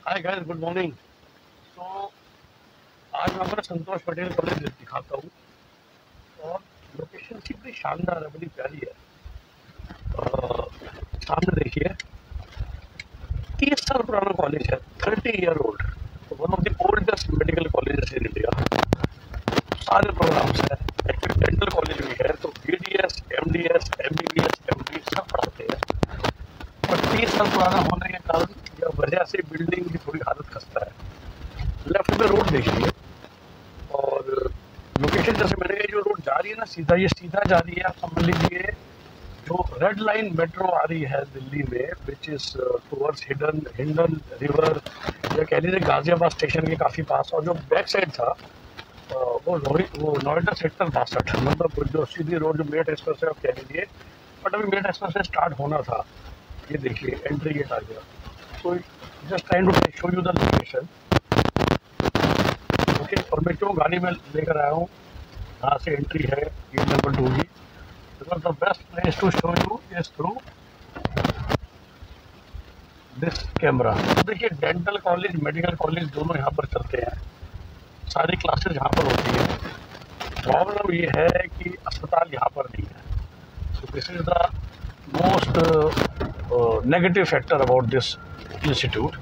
Hi guys, good morning. तो आज मैं अपना संतोष पटेल कॉलेज दिखाता हूँ। और लोकेशन इसकी बड़ी शानदार है, बड़ी प्यारी है। सामने देखिए, 30 साल पुराना कॉलेज है, 30 year old. One of the oldest medical colleges in India. सारे प्रोग्राम्स हैं, एक्चुअली डेंटल कॉलेज भी है, तो BDS, MDS, MBBS, MD सब पढ़ाते हैं। पर 30 साल पुराना होने के कारण या वजह से बिल्डिंग की थोड़ी हालत खस्ता है। लेफ्ट में रोड देखिए, और लोकेशन जैसे मैंने कहा, जो रोड जा रही है ना, सीधा ये सीधा जा रही है। आप समझ लीजिए, जो रेड लाइन मेट्रो आ रही है दिल्ली में, which is towards Hindon river, या कह लीजिए गाजियाबाद स्टेशन के काफ़ी पास। और जो बैक साइड था, वो नोएडा सेक्टर 62, मतलब जो सीधी रोड, जो मेरठ एक्सप्रेस है आप कह लीजिए। बट अभी मेरठ एक्सप्रेस से स्टार्ट होना था। ये देखिए, एंट्री गेट आ गया। तो just trying to show you the location. Okay, और मैं क्यों गाड़ी में लेकर आया हूँ, यहाँ से एंट्री है, ये नंबर 2 की। Because the best place to show you is through this camera. तो देखिए, डेंटल कॉलेज, मेडिकल कॉलेज दोनों यहाँ पर चलते हैं। सारी क्लासेज यहाँ पर होती है। प्रॉब्लम ये है कि अस्पताल यहाँ पर नहीं है। So this is the most negative factor about this institute.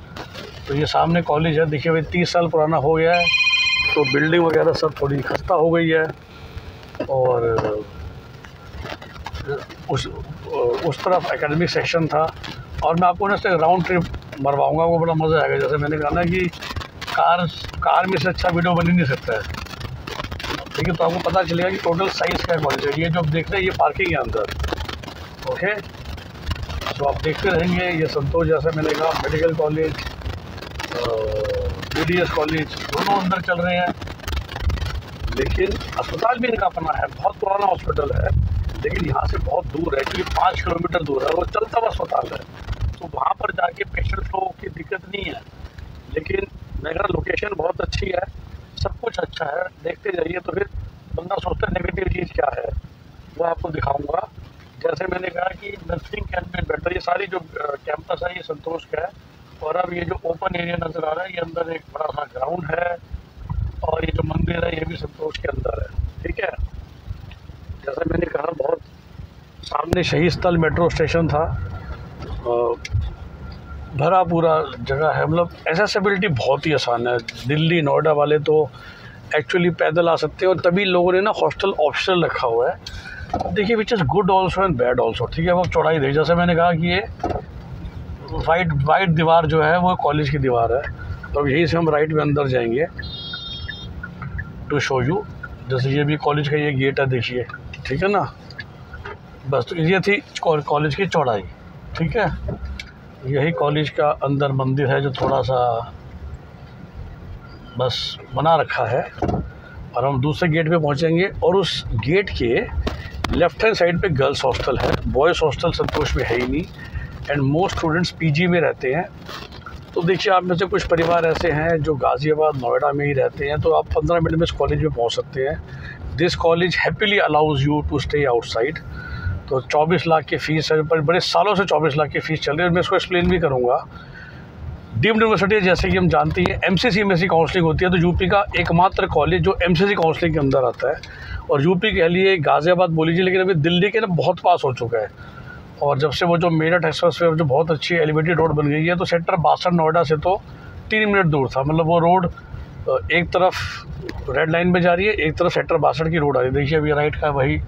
तो ये सामने कॉलेज है, देखिए भाई, 30 साल पुराना हो गया है, तो बिल्डिंग वगैरह सब थोड़ी खस्ता हो गई है। और उस तरफ एकेडमिक सेक्शन था। और मैं आपको ना इससे राउंड ट्रिप मरवाऊंगा, वो बड़ा मज़ा आएगा। जैसे मैंने कहा ना कि कार में से अच्छा वीडियो बन ही नहीं सकता है। ठीक है, तो आपको पता चलेगा कि टोटल साइज़ क्या कॉलेज है। ये जो आप देख रहे हैं, ये पार्किंग है अंदर। ओके, तो आप देखते रहेंगे। ये संतोष, जैसे मैंने कहा, मेडिकल कॉलेज, BDS कॉलेज दोनों अंदर चल रहे हैं। लेकिन अस्पताल भी इनका अपना है, बहुत पुराना हॉस्पिटल है, लेकिन यहाँ से बहुत दूर है, एक्चुअली 5 किलोमीटर दूर है। वो चलता हुआ अस्पताल है, तो वहाँ पर जाके पेशेंट को की दिक्कत नहीं है। लेकिन मेरा लोकेशन बहुत अच्छी है, सब कुछ अच्छा है। देखते जाइए, तो फिर बंदा सोचता है नेगेटिव चीज़ क्या है, वो आपको दिखाऊंगा। जैसे मैंने कहा कि नर्सिंग कैन बी बेटर। ये सारी जो कैंपस है, ये संतोष का है। और अब ये जो ओपन एरिया नज़र आ रहा है, ये अंदर एक बड़ा सा ग्राउंड है। और ये जो मंदिर है, ये भी संतोष के अंदर है। ठीक है, जैसा मैंने कहा, बहुत सामने शहीद स्थल मेट्रो स्टेशन था। भरा पूरा जगह है, मतलब एसेसिबिलिटी बहुत ही आसान है। दिल्ली नोएडा वाले तो एक्चुअली पैदल आ सकते हैं, और तभी लोगों ने ना हॉस्टल ऑप्शनल रखा हुआ है। देखिए, which is good also and bad also. ठीक है, वो चौड़ाई देखिए, जैसे मैंने कहा कि ये वाइट दीवार जो है वो कॉलेज की दीवार है। तो अब यहीं से हम राइट में अंदर जाएंगे टू शो यू। जैसे ये भी कॉलेज का ये गेट है, देखिए। ठीक है ना, बस। तो ये थी कॉलेज की चौड़ाई। ठीक है, यही कॉलेज का अंदर मंदिर है, जो थोड़ा सा बस बना रखा है। और हम दूसरे गेट पे पहुंचेंगे, और उस गेट के लेफ्ट हैंड साइड पे गर्ल्स हॉस्टल है। बॉयज़ हॉस्टल संतोष में है ही नहीं, एंड मोस्ट स्टूडेंट्स PG में रहते हैं। तो देखिए, आप में से कुछ परिवार ऐसे हैं जो गाज़ियाबाद नोएडा में ही रहते हैं, तो आप 15 मिनट में इस कॉलेज में पहुंच सकते हैं। This college happily allows you to stay outside. तो 24 लाख की फ़ीस है, पर बड़े सालों से 24 लाख की फ़ीस चल रही है। मैं इसको एक्सप्लेन भी करूँगा। डीम्ड यूनिवर्सिटी, जैसे कि हम जानते हैं, MCC में से काउंसलिंग होती है। तो यूपी का एकमात्र कॉलेज जो MCC काउंसलिंग के अंदर आता है। और यूपी कह लिए, गाज़ियाबाद बोल लीजिए, लेकिन अभी दिल्ली के ना बहुत पास हो चुका है। और जब से वो जो मेरठ एक्सप्रेस वे जो बहुत अच्छी एलिवेटेड रोड बन गई है, तो सेक्टर 62 नोएडा से तो 3 मिनट दूर था। मतलब वो रोड एक तरफ रेड लाइन में जा रही है, एक तरफ सेक्टर 62 की रोड आ रही है। देखिए, अभी राइट का वही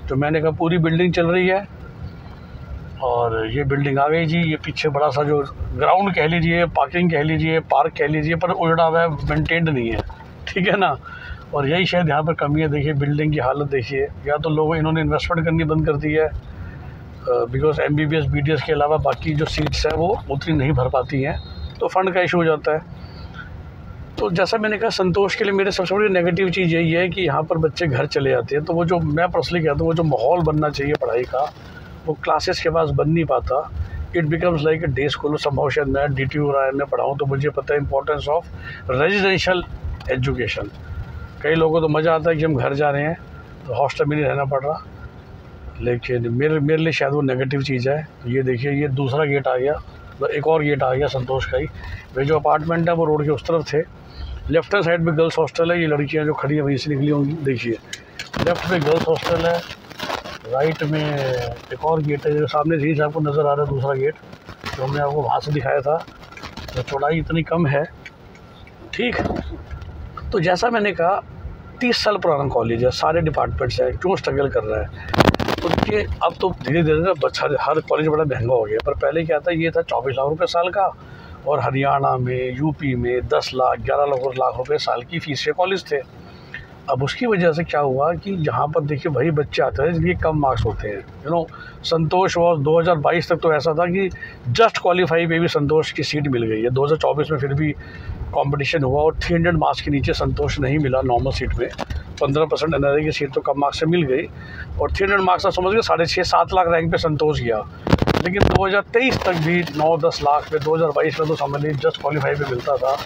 जो मैंने कहा, पूरी बिल्डिंग चल रही है। और ये बिल्डिंग आ गई जी। ये पीछे बड़ा सा जो ग्राउंड कह लीजिए, पार्किंग कह लीजिए, पार्क कह लीजिए, पर उजड़ा हुआ है, मेंटेन्ड नहीं है। ठीक है ना, और यही शायद यहाँ पर कमी है। देखिए, बिल्डिंग की हालत देखिए। या तो लोगों इन्होंने इन्वेस्टमेंट करनी बंद कर दी है, बिकॉज MBBS BDS के अलावा बाकी जो सीट्स हैं वो उतनी नहीं भर पाती हैं, तो फंड का इशू हो जाता है। तो जैसा मैंने कहा, संतोष के लिए मेरे सबसे बड़ी नेगेटिव चीज़ यही है कि यहाँ पर बच्चे घर चले जाते हैं। तो वो जो मैं पर्सनली कहता हूँ, वो जो माहौल बनना चाहिए पढ़ाई का, वो क्लासेस के पास बन नहीं पाता। It becomes like a day school. संभव शायद मैं DTU राय में पढ़ाऊँ, तो मुझे पता है इंपॉर्टेंस ऑफ रेजिडेंशियल एजुकेशन। कई लोगों को तो मज़ा आता है कि हम घर जा रहे हैं, तो हॉस्टल में नहीं रहना पड़ रहा। लेकिन मेरे लिए शायद वो नेगेटिव चीज़ है। ये देखिए, ये दूसरा गेट आ गया। एक और गेट आ गया संतोष का ही। वे जो अपार्टमेंट है वो रोड के उस तरफ थे। लेफ्ट हैंड साइड में गर्ल्स हॉस्टल है। ये लड़कियां जो खड़ी हैं वहीं से निकली होंगी। देखिए लेफ्ट में गर्ल्स हॉस्टल है, राइट में एक और गेट है जो सामने जी आपको नज़र आ रहा है, दूसरा गेट जो हमने आपको वहाँ से दिखाया था। तो चौड़ाई इतनी कम है, ठीक। तो जैसा मैंने कहा 30 साल पुराना कॉलेज है, सारे डिपार्टमेंट्स हैं, क्यों स्ट्रगल कर रहा है। तो देखिए अब तो धीरे धीरे ना बच्चा हर कॉलेज बड़ा महंगा हो गया, पर पहले क्या था, ये था 24 लाख रुपये साल का, और हरियाणा में यूपी में 10 लाख 11 लाख रुपये साल की फीस के कॉलेज थे। अब उसकी वजह से क्या हुआ कि यहाँ पर देखिए वही बच्चे आते हैं जिनके कम मार्क्स होते हैं। संतोष और 2022 तक तो ऐसा था कि जस्ट क्वालिफाई पे भी संतोष की सीट मिल गई है। 2024 में फिर भी कंपटीशन हुआ और 300 मार्क्स के नीचे संतोष नहीं मिला नॉर्मल सीट में। 15% NRI की सीट तो कम मार्क्स से मिल गई, और 300 मार्क्स का समझ गए 6.5-7 लाख रैंक पे संतोष गया। लेकिन 2023 तक भी 9-10 लाख पे, 2022 में तो समझ लीजिए जस्ट क्वालिफाई पे मिलता था।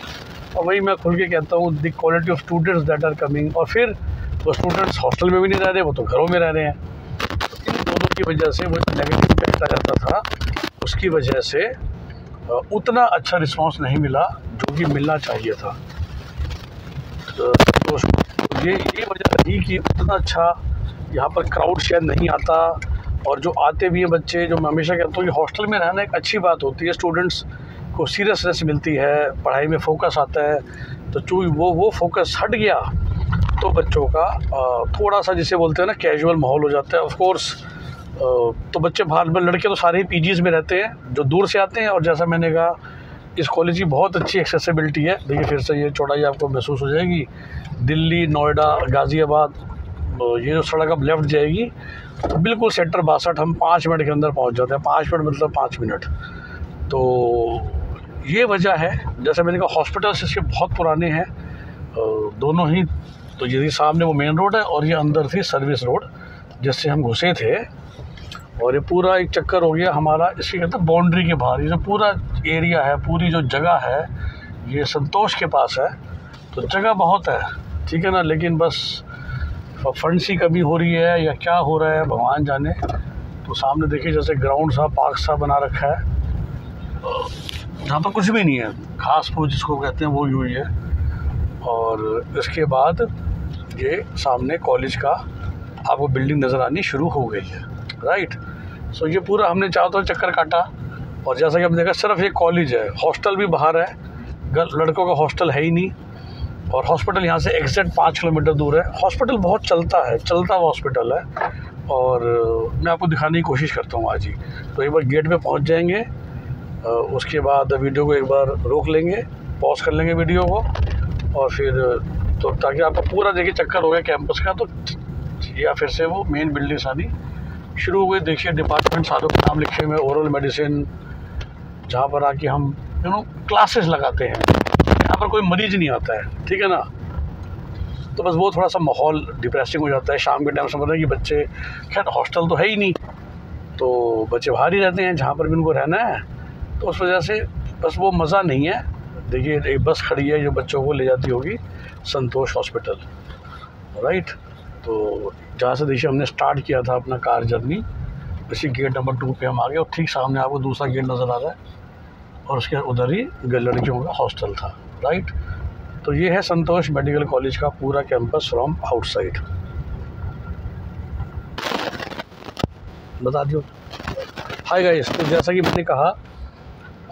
और वही मैं खुल के कहता हूँ, the quality of students that are coming. और फिर वो स्टूडेंट्स हॉस्टल में भी नहीं रह रहे, वो तो घरों में रह रहे हैं। इन दोनों की वजह से वो नेगेटिव इम्पैक्ट आ जाता था, उसकी वजह से उतना अच्छा रिस्पांस नहीं मिला जो कि मिलना चाहिए था। तो ये वजह रही कि उतना अच्छा यहाँ पर क्राउड शायद नहीं आता। और जो आते भी हैं बच्चे, जो मैं हमेशा कहता हूँ कि हॉस्टल में रहना एक अच्छी बात होती है, स्टूडेंट्स को सीरियसनेस मिलती है, पढ़ाई में फोकस आता है। तो चूँकि वो फोकस हट गया तो बच्चों का थोड़ा सा जिसे बोलते हैं ना कैजुअल माहौल हो जाता है। ऑफ कोर्स तो बच्चे बाहर में, लड़के तो सारे ही पीजीज़ में रहते हैं जो दूर से आते हैं। और जैसा मैंने कहा इस कॉलेज की बहुत अच्छी एक्सेसिबिलिटी है। देखिए फिर से ये चौड़ाई आपको महसूस हो जाएगी। दिल्ली, नोएडा, गाज़ियाबाद, ये जो सड़क अब लेफ़्ट जाएगी तो बिल्कुल सेक्टर 62 हम 5 मिनट के अंदर पहुंच जाते हैं। 5 मिनट मतलब 5 मिनट। तो ये वजह है। जैसे मैंने कहा हॉस्पिटल्स इसके बहुत पुराने हैं दोनों ही। तो यही सामने वो मेन रोड है और ये अंदर थी सर्विस रोड जिससे हम घुसे थे। और ये पूरा एक चक्कर हो गया हमारा, इसके कहते हैं बाउंड्री के बाहर। ये जो पूरा एरिया है, पूरी जो जगह है, ये संतोष के पास है। तो जगह बहुत है, ठीक है ना, लेकिन बस फंड की कमी हो रही है या क्या हो रहा है भगवान जाने। तो सामने देखिए जैसे ग्राउंड सा, पार्क सा बना रखा है, जहाँ पर कुछ भी नहीं है, घास फूस जिसको कहते हैं वो हुई है। और इसके बाद ये सामने कॉलेज का आपको बिल्डिंग नज़र आनी शुरू हो गई है, राइट। सो ये पूरा हमने चारों तरफ चक्कर काटा। और जैसा कि हमने देखा सिर्फ ये कॉलेज है, हॉस्टल भी बाहर है, लड़कों का हॉस्टल है ही नहीं। और हॉस्पिटल यहाँ से एग्जैक्ट 5 किलोमीटर दूर है। हॉस्पिटल बहुत चलता हुआ हॉस्पिटल है। और मैं आपको दिखाने की कोशिश करता हूँ आज ही। तो एक बार गेट पे पहुँच जाएंगे, उसके बाद वीडियो को एक बार रोक लेंगे, पॉज कर लेंगे वीडियो को, और फिर तो ताकि आपका पूरा देखिए चक्कर हो गया कैंपस का। तो या फिर से वो मेन बिल्डिंग आनी शुरू हो गई। देखिए डिपार्टमेंट सारों के नाम लिखे हुए, ओरल मेडिसिन, जहाँ पर आके हम क्लासेस लगाते हैं। यहाँ पर कोई मरीज नहीं आता है, ठीक है ना। तो बस वो थोड़ा सा माहौल डिप्रेसिंग हो जाता है शाम के टाइम। समझ रहे हैं कि बच्चे, खैर हॉस्टल तो है ही नहीं, तो बच्चे बाहर ही रहते हैं जहाँ पर भी उनको रहना है। तो उस वजह से बस वो मज़ा नहीं है। देखिए एक बस खड़ी है जो बच्चों को ले जाती होगी संतोष हॉस्पिटल, राइट। तो जहाँ से देखिए हमने स्टार्ट किया था अपना कार जर्नी, इसी गेट नंबर 2 पे हम आ गए। और ठीक सामने आपको दूसरा गेट नज़र आ रहा है, और उसके उधर ही लड़कियों का हॉस्टल था, राइट। तो ये है संतोष मेडिकल कॉलेज का पूरा कैंपस फ्रॉम आउटसाइड। बता दियो। हाय गाइस, तो जैसा कि मैंने कहा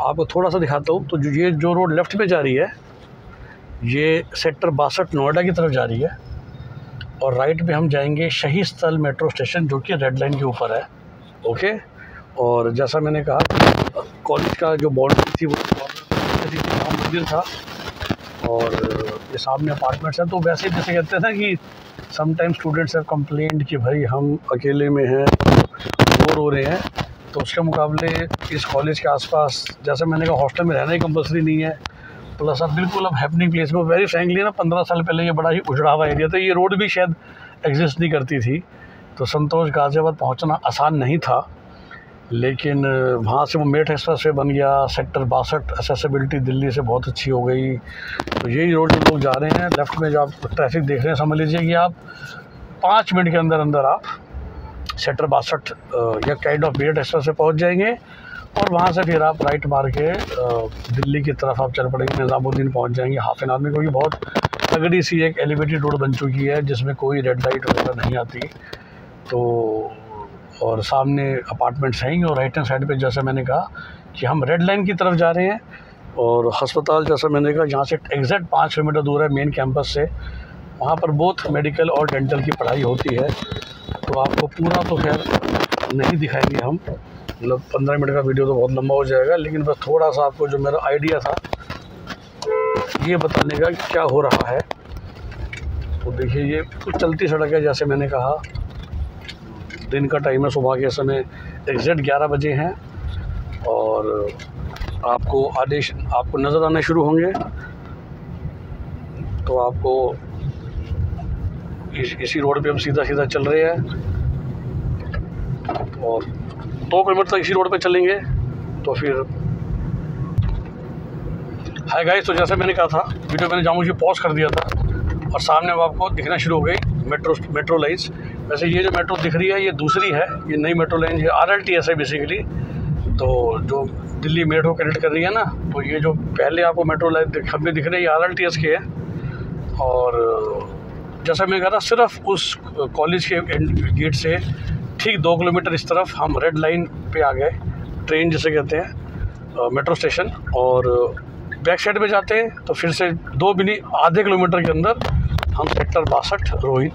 आपको थोड़ा सा दिखाता हूँ। तो ये जो रोड लेफ़्ट में जा रही है ये सेक्टर 62 नोएडा की तरफ जा रही है। और राइट पे हम जाएंगे शहीद स्थल मेट्रो स्टेशन जो कि रेड लाइन के ऊपर है, ओके। और जैसा मैंने कहा कॉलेज का जो बाउंड्री थी वो मंदिर था, और ये सामने अपार्टमेंट्स हैं। तो वैसे जैसे कहते हैं ना कि समटाइम स्टूडेंट्स हैव कंप्लेंट कि भाई हम अकेले में हैं, बोर हो रहे हैं। तो उसके मुकाबले इस कॉलेज के आसपास, जैसे मैंने कहा हॉस्टल में रहना ही कंपल्सरी नहीं है, प्लस अब बिल्कुल अब हैपनिंग प्लेस में। वेरी फ्रैंकली ना 15 साल पहले ये बड़ा ही उजड़ा हुआ एरिया था, ये रोड भी शायद एग्जिस्ट नहीं करती थी। तो संतोष गाज़ियाबाद पहुंचना आसान नहीं था, लेकिन वहाँ से वो मेरठ एक्सप्रेस वे बन गया। सेक्टर 62 एक्सेसिबिलिटी दिल्ली से बहुत अच्छी हो गई। तो यही रोड जो लोग जा रहे हैं लेफ़्ट में, जो आप ट्रैफिक देख रहे हैं, समझ लीजिए कि आप 5 मिनट के अंदर आप सेक्टर 62 या काइंड ऑफ मेरठ एक्सप्रेस से पहुँच जाएंगे। और वहाँ से फिर आप राइट मार के दिल्ली की तरफ आप चल पड़ेंगे, निज़ामुद्दीन पहुँच जाएंगे हाफ एन आवर में, क्योंकि बहुत तगड़ी सी एक एलिवेटेड रोड बन चुकी है जिसमें कोई रेड लाइट वगैरह नहीं आती। तो और सामने अपार्टमेंट्स हैं और राइट हैंड साइड पे जैसे मैंने कहा कि हम रेड लाइन की तरफ जा रहे हैं। और अस्पताल जैसा मैंने कहा यहाँ से एग्जैक्ट 5 किलोमीटर दूर है मेन कैंपस से, वहाँ पर बोथ मेडिकल और डेंटल की पढ़ाई होती है। तो आपको पूरा तो खैर नहीं दिखाएंगे हम, मतलब 15 मिनट का वीडियो तो बहुत लंबा हो जाएगा, लेकिन बस थोड़ा सा आपको जो मेरा आइडिया था ये बताने का कि क्या हो रहा है। तो देखिए ये कुछ चलती सड़क है, जैसे मैंने कहा दिन का टाइम है, सुबह के समय एग्जैक्ट 11 बजे हैं और आपको आदेश आपको नज़र आने शुरू होंगे। तो आपको इसी रोड पे हम सीधा सीधा चल रहे हैं और 2 किलोमीटर तक इसी रोड पे चलेंगे। तो फिर हाय गाइस, तो जैसे मैंने कहा था वीडियो मैंने जामुन जी पॉज कर दिया था और सामने अब आपको दिखना शुरू हो गई मेट्रो लाइन्स। वैसे ये जो मेट्रो दिख रही है ये दूसरी है, ये नई मेट्रो लाइन है, RLTS है बेसिकली। तो जो दिल्ली मेट्रो कनेक्ट कर रही है ना, तो ये जो पहले आपको मेट्रो लाइन हमें दिख रही है ये RLTS की है। और जैसा मैं कह रहा सिर्फ उस कॉलेज के गेट से ठीक 2 किलोमीटर इस तरफ हम रेड लाइन पे आ गए, ट्रेन जिसे कहते हैं मेट्रो स्टेशन। और बैक साइड पे जाते हैं तो फिर से आधे किलोमीटर के अंदर हम सेक्टर 62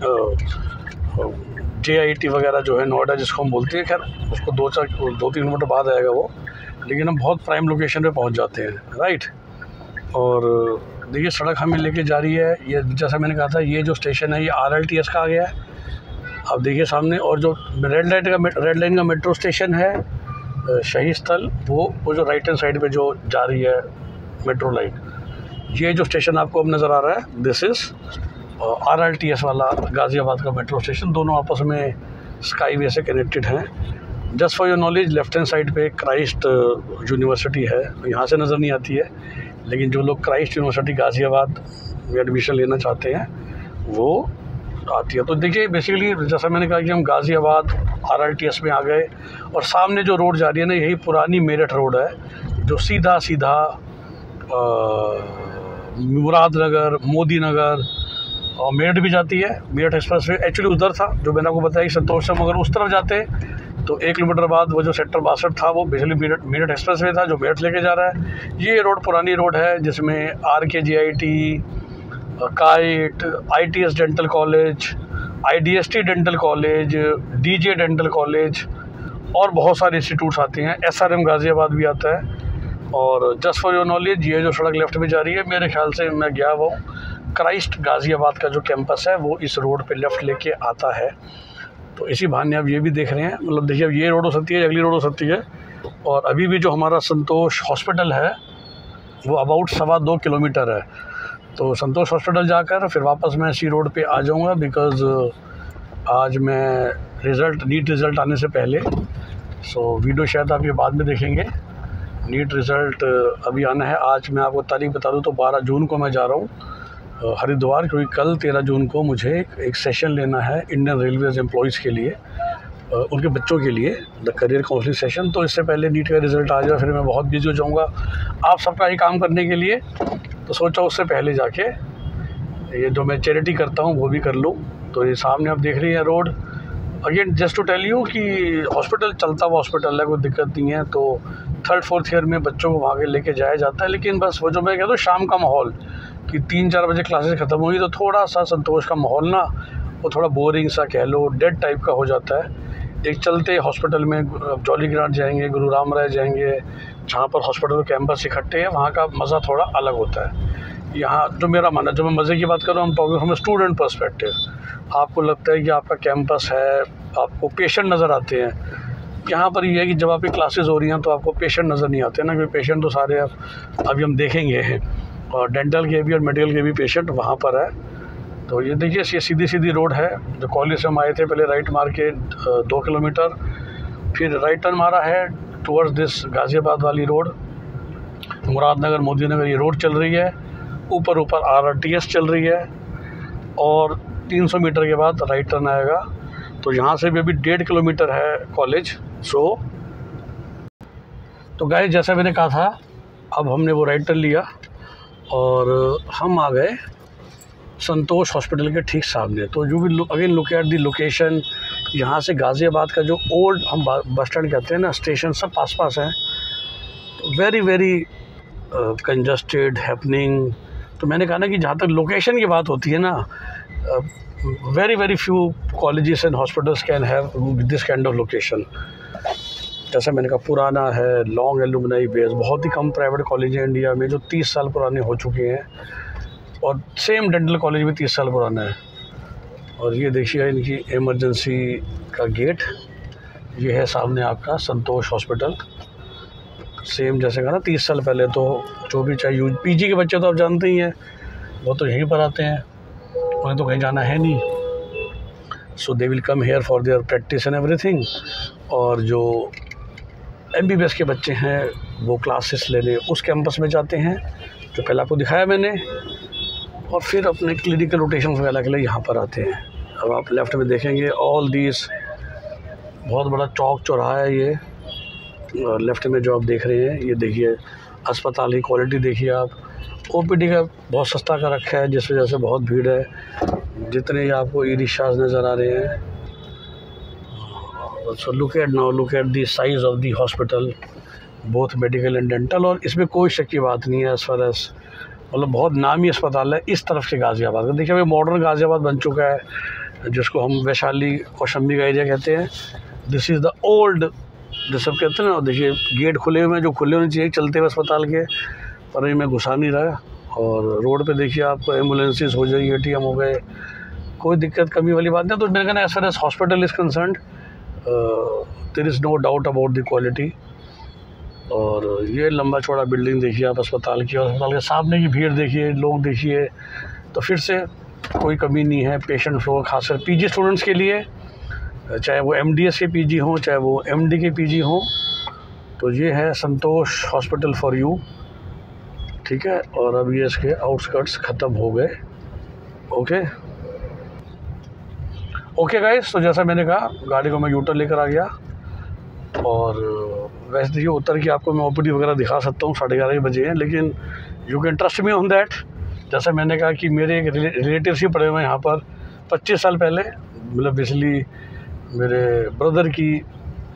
JIT वगैरह जो है नोएडा जिसको हम बोलते हैं, खैर उसको 2-3 किलोमीटर बाद आएगा वो, लेकिन हम बहुत प्राइम लोकेशन पे पहुंच जाते हैं, राइट। और देखिए सड़क हमें लेके जा रही है, ये जैसा मैंने कहा था ये जो स्टेशन है ये RLTS का आ गया है, आप देखिए सामने। और जो रेड लाइन का मेट्रो स्टेशन है शहीद स्थल, वो जो राइट हैंड साइड पे जो जा रही है मेट्रो लाइन, ये जो स्टेशन आपको अब नज़र आ रहा है दिस इज़ RLTS वाला गाज़ियाबाद का मेट्रो स्टेशन। दोनों आपस में स्काई वे से कनेक्टेड हैं। Just for your knowledge left hand side पे क्राइस्ट यूनिवर्सिटी है, यहाँ से नज़र नहीं आती है, लेकिन जो लोग क्राइस्ट यूनिवर्सिटी गाज़ियाबाद में एडमिशन लेना चाहते हैं वो आती है। तो देखिए बेसिकली जैसा मैंने कहा कि हम गाज़ियाबाद RLTS में आ गए और सामने जो रोड जा रही है ना यही पुरानी मेरठ रोड है जो सीधा सीधा मुरादनगर, मोदी नगर और मेरठ भी जाती है। मेरठ एक्सप्रेस वे एक्चुअली उधर था जो मैंने आपको बताया कि संतोष से मगर उस तरफ जाते तो 1 किलोमीटर बाद वो जो सेक्टर 62 था वो बेसिकली मेरठ एक्सप्रेस वे था जो मेरठ लेके जा रहा है। ये रोड पुरानी रोड है जिसमें RKJIT, kite, ITS dental college, IDST dental college, DJ dental college और बहुत सारे इंस्टीट्यूट्स आते हैं। SRM गाज़ियाबाद भी आता है। और जस्ट फॉर योर नॉलेज ये जो सड़क लेफ्ट में जा रही है मेरे ख्याल से मैं गया वो क्राइस्ट गाज़ियाबाद का जो कैंपस है वो इस रोड पे लेफ़्ट लेके आता है। तो इसी बहाने आप ये भी देख रहे हैं, मतलब देखिए अब ये रोड हो सकती है, अगली रोड हो सकती है। और अभी भी जो हमारा संतोष हॉस्पिटल है वो अबाउट 2.25 किलोमीटर है। तो संतोष हॉस्पिटल जाकर फिर वापस मैं इसी रोड पे आ जाऊँगा, बिकॉज़ आज मैं नीट रिज़ल्ट आने से पहले, सो वीडियो शायद आप ये बाद में देखेंगे। नीट रिज़ल्ट अभी आना है। आज मैं आपको तारीख बता दूं तो 12 जून को मैं जा रहा हूं हरिद्वार, क्योंकि कल 13 जून को मुझे एक सेशन लेना है इंडियन रेलवेज एम्प्लॉयज़ के लिए, उनके बच्चों के लिए द करियर काउंसलिंग सेशन। तो इससे पहले नीट का रिज़ल्ट आ जाए फिर मैं बहुत बिजी हो जाऊँगा आप सबका ही काम करने के लिए। तो सोचा उससे पहले जाके ये जो मैं चैरिटी करता हूँ वो भी कर लूँ। तो ये सामने आप देख रही हैं road. Again just to tell you कि हॉस्पिटल चलता हुआ हॉस्पिटल है, कोई दिक्कत नहीं है। तो 3rd-4th ईयर में बच्चों को वहाँ के लेके जाया जाता है, लेकिन बस वो जो मैं कहता हूँ शाम का माहौल कि 3-4 बजे क्लासेस ख़त्म हुई तो थोड़ा सा संतोष का माहौल ना वो थोड़ा बोरिंग सा कह लो, डेड टाइप का हो जाता है। एक चलते हॉस्पिटल में जॉली ग्रांट जाएंगे, गुरु राम राय जाएंगे, जहाँ पर हॉस्पिटल कैंपस इकट्ठे हैं, वहाँ का मज़ा थोड़ा अलग होता है। यहाँ जो मेरा मानना, जब मैं मज़े की बात कर रहा हूँ, हम टॉकिंग फ्रॉम स्टूडेंट पर्सपेक्टिव। आपको लगता है कि आपका कैंपस है, आपको पेशेंट नज़र आते हैं। यहाँ पर ये है कि जब आपकी क्लासेस हो रही हैं तो आपको पेशेंट नज़र नहीं आते ना, क्योंकि पेशेंट तो सारे अभी हम देखेंगे हैं, और डेंटल के भी और मेडिकल के भी पेशेंट वहाँ पर है। तो ये देखिए ये सीधी सीधी रोड है। जो कॉलेज से हम आए थे पहले राइट मार के 2 किलोमीटर, फिर राइट टर्न मारा है टुवर्ड्स दिस गाज़ियाबाद वाली रोड, मुरादनगर, मोदी नगर ये रोड चल रही है। ऊपर RLTS चल रही है और 300 मीटर के बाद राइट टर्न आएगा। तो यहाँ से भी अभी 1.5 किलोमीटर है कॉलेज। तो गाइस जैसा मैंने कहा था, अब हमने वो राइट टर्न लिया और हम आ गए संतोष हॉस्पिटल के ठीक सामने। तो जो भी again look at the location, यहाँ से गाज़ियाबाद का जो ओल्ड हम बस स्टैंड कहते हैं ना, स्टेशन सब पास पास हैं। तो वेरी वेरी कंजस्टेड हैपनिंग। तो मैंने कहा ना कि जहाँ तक लोकेशन की बात होती है ना, very very few colleges and hospitals can have this kind of location. जैसा मैंने कहा, पुराना है, लॉन्ग एलुमनाई बेस, बहुत ही कम प्राइवेट कॉलेज हैं इंडिया में जो 30 साल पुराने हो चुके हैं, और सेम डेंटल कॉलेज भी 30 साल पुराना है। और ये देखिए इनकी इमरजेंसी का गेट, ये है सामने आपका संतोष हॉस्पिटल। सेम जैसे कहा ना 30 साल पहले, तो जो भी चाहे पीजी के बच्चे तो आप जानते ही हैं, वो तो यहीं पर आते हैं, उन्हें तो कहीं जाना है नहीं। So they will come here for their practice and everything. और जो MBBS के बच्चे हैं वो क्लासेस लेने उस कैंपस में जाते हैं जो पहले आपको दिखाया मैंने, और फिर अपने क्लिनिकल रोटेशन वगैरह के लिए यहाँ पर आते हैं। अब आप लेफ़्ट में देखेंगे ऑल दीज, बहुत बड़ा चौक चौराहा है ये। लेफ़्ट में जो आप देख रहे हैं, ये देखिए अस्पताल की क्वालिटी देखिए आप। OPD का बहुत सस्ता का रखा है, जिस वजह से बहुत भीड़ है। जितने ही आपको ई-रिक्शाज नज़र आ रहे हैं। So look at the size of the hospital, both medical and dental. और इसमें कोई शक की बात नहीं है, एज़ फार एज़ मतलब बहुत नामी अस्पताल है इस तरफ के गाज़ियाबाद का। देखिए अभी मॉडर्न गाज़ियाबाद बन चुका है, जिसको हम वैशाली कौशाम्बी का एरिया कहते हैं। दिस इज़ द ओल्ड, जो सब कहते हैं ना। देखिए गेट खुले हुए हैं, जो खुले होने चाहिए चलते हुए अस्पताल के, पर अभी मैं घुसा नहीं रहा। और रोड पे देखिए आपको एम्बुलेंसेस हो जाएगी, ATM हो गए, कोई दिक्कत कमी वाली बात नहीं। तो मेरे कहना as far as hospital is concerned there is no doubt about the quality. और ये लंबा चौड़ा बिल्डिंग देखिए आप अस्पताल की, और अस्पताल के सामने की भीड़ देखिए, लोग देखिए। तो फिर से कोई कमी नहीं है पेशेंट फ्लो, खासकर PG स्टूडेंट्स के लिए, चाहे वो MDS के PG हों, चाहे वो MD के PG हों। तो ये है संतोष हॉस्पिटल फॉर यू, ठीक है। और अब ये इसके आउटस्कर्ट्स ख़त्म हो गए। ओके गाइस, तो जैसा मैंने कहा, गाड़ी को मैं यूटर लेकर आ गया। और वैसे देखिए उतर के आपको मैं OPD वगैरह दिखा सकता हूँ, 11:30 बजे हैं, लेकिन you can trust me on that. जैसा मैंने कहा कि मेरे एक रिलेटिव्स ही पड़े हुए हैं यहाँ पर 25 साल पहले, मतलब बेसिकली मेरे ब्रदर की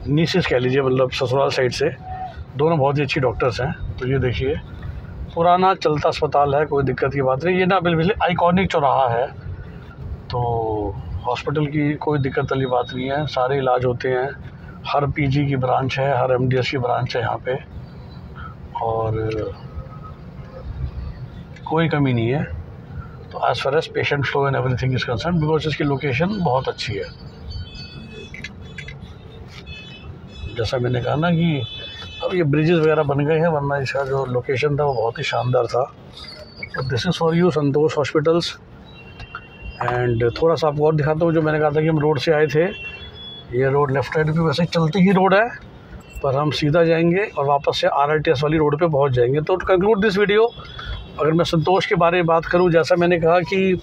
नीसेस कह लीजिए, मतलब ससुराल साइड से। दोनों बहुत ही अच्छी डॉक्टर्स हैं। तो ये देखिए पुराना चलता अस्पताल है, कोई दिक्कत की बात नहीं। ये ना बिल्कुल आइकॉनिक चौराहा है, तो हॉस्पिटल की कोई दिक्कत वाली बात नहीं है, सारे इलाज होते हैं। हर PG की ब्रांच है, हर MDS की ब्रांच है यहाँ पे, और कोई कमी नहीं है। तो as far as patient flow and everything is concern, because इसकी लोकेशन बहुत अच्छी है। जैसा मैंने कहा ना कि अब ये ब्रिजेस वगैरह बन गए हैं, वरना इसका जो लोकेशन था वो बहुत ही शानदार था। तो this is for you Santosh hospitals. And थोड़ा सा आपको और दिखाता हूँ, जो मैंने कहा था कि हम रोड से आए थे, ये रोड लेफ्ट साइड पे वैसे चलती ही रोड है, पर हम सीधा जाएंगे और वापस से RITS वाली रोड पे पहुंच जाएंगे। तो टू कंक्लूड दिस वीडियो, अगर मैं संतोष के बारे में बात करूं, जैसा मैंने कहा कि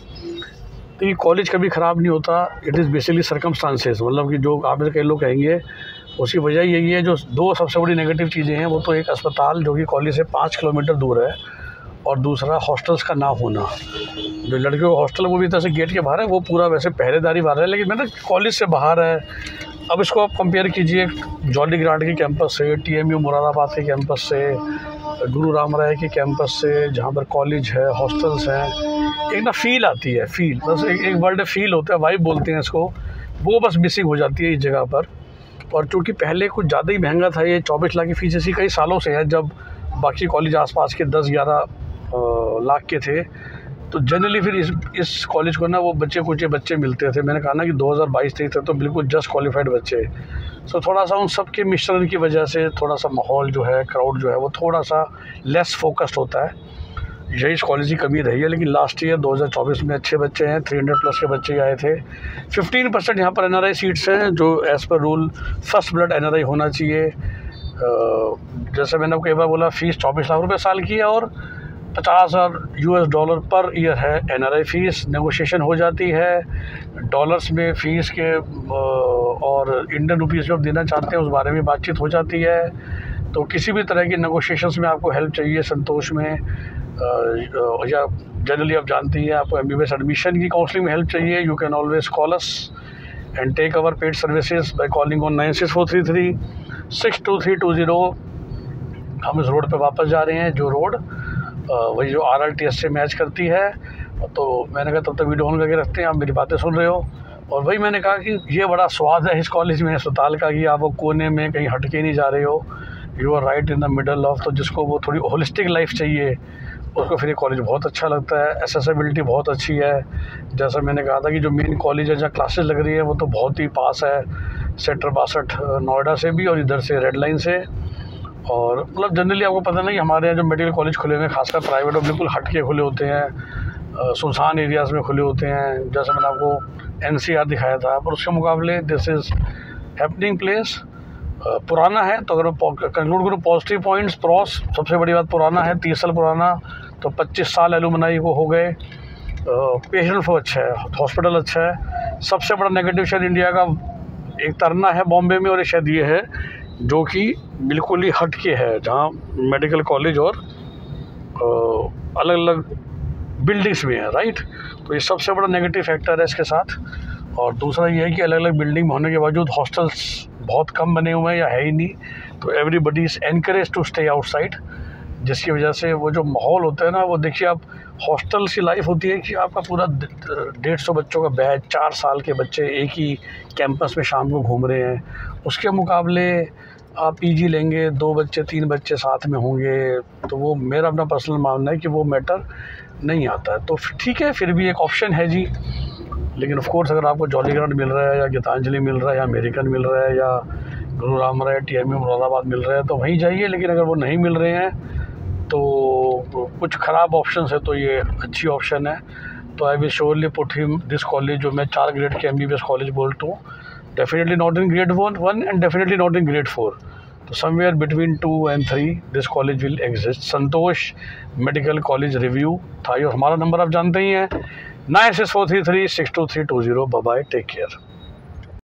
ये कॉलेज कभी ख़राब नहीं होता। इट इज़ बेसिकली सर्कमस्टांसेस, मतलब कि जो आप में कई लोग कहेंगे उसकी वजह यही है। जो दो सबसे बड़ी नेगेटिव चीज़ें हैं, वो तो एक अस्पताल जो कि कॉलेज से 5 किलोमीटर दूर है, और दूसरा हॉस्टल्स का ना होना। जो लड़कियों का हॉस्टल है वो भी तरह से गेट के बाहर है, वो पूरा वैसे पहरेदारी बाहर है, लेकिन मैंने कॉलेज से बाहर है। अब इसको आप कंपेयर कीजिए जॉली ग्रांट के कैंपस से, TMU मुरादाबाद के कैंपस से, गुरु राम राय के कैंपस से, जहाँ पर कॉलेज है, हॉस्टल्स हैं। एक ना फील आती है, फील बस एक वर्ड फील होता है, वाइब बोलते हैं इसको, वो बस मिसिंग हो जाती है इस जगह पर। और चूँकि पहले कुछ ज़्यादा ही महंगा था, ये 24 लाख की फ़ीस ऐसी कई सालों से है, जब बाकी कॉलेज आसपास के 10-11 लाख के थे। तो जनरली फिर इस कॉलेज को ना वो बच्चे मिलते थे। मैंने कहा ना कि 2022-23 तक तो बिल्कुल जस्ट क्वालिफाइड बच्चे। सो थोड़ा सा उन सब के मिश्रण की वजह से थोड़ा सा माहौल जो है, क्राउड जो है, वो थोड़ा सा लेस फोकस्ड होता है। यही इस कॉलेज की कमी रही है। लेकिन लास्ट ईयर 2024 में अच्छे बच्चे हैं, 300+ के बच्चे आए थे। 15% यहाँ पर NRI सीट्स हैं, जो as per rule first blood NRI होना चाहिए। जैसे मैंने आपको एक बार बोला, फ़ीस 24 लाख रुपये साल की है, और $50,000 पर ईयर है NRI फ़ीस। नेगोशिएशन हो जाती है डॉलर्स में फ़ीस के, और इंडियन रुपीज़ में आप देना चाहते हैं उस बारे में बातचीत हो जाती है। तो किसी भी तरह की नेगोशिएशंस में आपको हेल्प चाहिए संतोष में, या जनरली आप जानती हैं आपको MBBS एडमिशन की काउंसलिंग में हेल्प चाहिए, you can always call us and take our paid services by calling on 9643362320। हम इस रोड पे वापस जा रहे हैं, जो रोड वही जो RRTS से मैच करती है। तो मैंने कहा तब तक वीडियो ऑन करके रखते हैं, आप मेरी बातें सुन रहे हो। और वही मैंने कहा कि ये बड़ा स्वाद है इस कॉलेज में, अस्पताल का, कि आप वो कोने में कहीं हटके नहीं जा रहे हो, you are right in the middle of. तो जिसको वो थोड़ी होलिस्टिक लाइफ चाहिए उसको फिर ये कॉलेज बहुत अच्छा लगता है। एक्सेसिबिलिटी बहुत अच्छी है, जैसा मैंने कहा था कि जो मेन कॉलेज है जहाँ क्लासेस लग रही है वो तो बहुत ही पास है, सेक्टर 62 नोएडा से भी और इधर से रेड लाइन से। और मतलब जनरली आपको पता नहीं हमारे यहाँ जो मेडिकल कॉलेज खुले हुए हैं खासकर प्राइवेट और बिल्कुल हटके खुले होते हैं, सुनसान एरियाज़ में खुले होते हैं, जैसे मैंने आपको NCR दिखाया था। पर उसके मुकाबले दिस इज़ हैपनिंग प्लेस। पुराना है, तो अगर कंक्लूड करूँ पॉजिटिव पॉइंट्स, प्रॉस, सबसे बड़ी बात पुराना है, 30 साल पुराना, तो 25 साल एलुमनाई को हो गए। पेशेंट फ्लो अच्छा है, हॉस्पिटल अच्छा है। सबसे बड़ा नेगेटिव शायद इंडिया का एक तरना है बॉम्बे में, और ये शायद ये है जो कि बिल्कुल ही हट के है, जहाँ मेडिकल कॉलेज और अलग अलग बिल्डिंग्स में है, राइट। तो ये सबसे बड़ा नेगेटिव फैक्टर है इसके साथ। और दूसरा ये है कि अलग अलग बिल्डिंग में होने के बावजूद हॉस्टल्स बहुत कम बने हुए हैं या है ही नहीं, तो everybody is encourage to stay outside, जिसकी वजह से वो जो माहौल होता है ना, वो देखिए आप हॉस्टल की लाइफ होती है कि आपका पूरा 150 बच्चों का बैच, 4 साल के बच्चे एक ही कैंपस में शाम को घूम रहे हैं। उसके मुकाबले आप PG लेंगे, 2 बच्चे 3 बच्चे साथ में होंगे, तो वो मेरा अपना पर्सनल मानना है कि वो मैटर नहीं आता है। तो ठीक है, फिर भी एक ऑप्शन है जी। लेकिन ऑफ कोर्स अगर आपको जॉली ग्रांट मिल रहा है या गीतांजलि मिल रहा है या अमेरिकन मिल रहा है या गुरु राम राय TMU मुरादाबाद मिल रहा है तो वहीं जाइए। लेकिन अगर वो नहीं मिल रहे हैं तो कुछ ख़राब ऑप्शन है, तो ये अच्छी ऑप्शन है। तो I will surely put him this college, जो मैं 4 ग्रेड के MBBS कॉलेज बोलता हूँ, definitely not in grade 1 and definitely not in grade 4। तो somewhere between 2 and 3 this college will exist. Santosh medical college review था। और हमारा नंबर आप जानते ही हैं, 9643362320। Bye bye, take care.